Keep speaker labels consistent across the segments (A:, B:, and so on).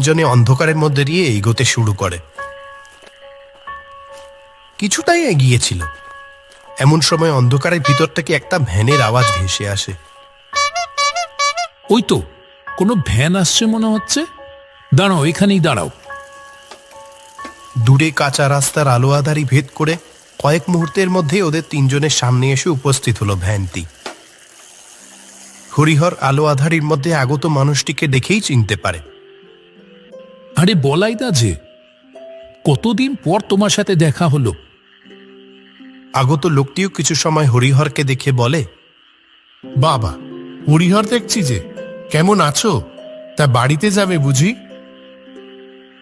A: তিনজনে অন্ধকারের মধ্যে দিয়ে এগোতে শুরু করে। কিছুটাই এগিয়েছিল, এমন সময় অন্ধকারের ভিতর থেকে একটা ভ্যানের আওয়াজ ভেসে আসে।
B: ওই তো কোনো ভ্যান আসছে মনে হচ্ছে। দাঁড়াও, এখানেই দাঁড়াও।
A: দূরে কাঁচা রাস্তার আলো আঁধারি ভেদ করে কয়েক মুহূর্তের মধ্যে ওদের তিনজনের সামনে এসে উপস্থিত হলো ভ্যানটি। হরিহর আলো আঁধারির মধ্যে আগত মানুষটিকে দেখেই চিনতে পারে।
B: আরে বলাইদা যে, কতদিন পর তোমার সাথে দেখা হলো।
A: আগত লোকটিও কিছু সময় হরিহরকে দেখে বলে,
C: বাবা, হরিহর দেখছি যে, কেমন আছো? তা বাড়িতে যাবে বুঝি?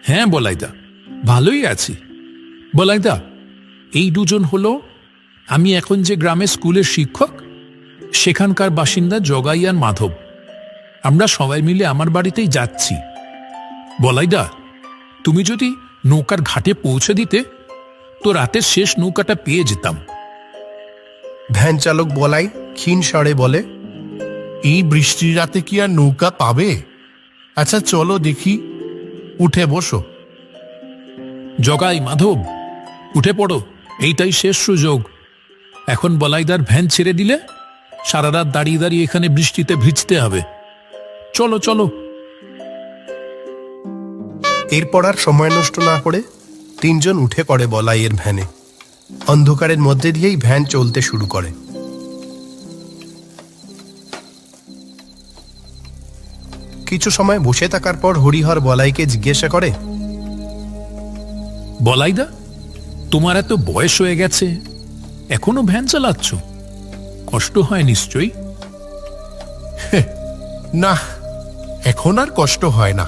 B: হ্যাঁ বলাইদা, ভালোই আছি। বলাইদা, এই দুজন হলো আমি এখন যে গ্রামে স্কুলের শিক্ষক, সেখানকার বাসিন্দা জগাই আর মাধব। আমরা সবাই মিলে আমার বাড়িতেই যাচ্ছি। বলাইদা, তুমি যদি নৌকার ঘাটে পৌঁছে দিতে তো রাতের শেষ নৌকাটা পেয়ে যেতাম।
A: ভ্যান চালক বলাই ক্ষীণ স্বরে বলে,
C: এই বৃষ্টির রাতে কি আর নৌকা পাবে? আচ্ছা চলো দেখি, উঠে বসো।
B: জগাই, মাধব, উঠে পড়ো, এইটাই শেষ সুযোগ। এখন বলাইদার ভ্যান ছেড়ে দিলে সারা রাত দাঁড়িয়ে দাঁড়িয়ে এখানে বৃষ্টিতে ভিজতে হবে। চলো চলো।
A: এরপর আর সময় নষ্ট না করে তিনজন উঠে পড়ে বলাইয়ের ভ্যানে। অন্ধকারের মধ্যে দিয়েই ভ্যান চলতে শুরু করে। কিছু সময় বসে থাকার পর হরিহর বলাইকে জিজ্ঞাসা করে,
B: বলাইদা, তোমার এত বয়স হয়ে গেছে, এখনো ভ্যান চালাচ্ছ? কষ্ট হয় নিশ্চয়ই?
C: না, এখন আর কষ্ট হয় না।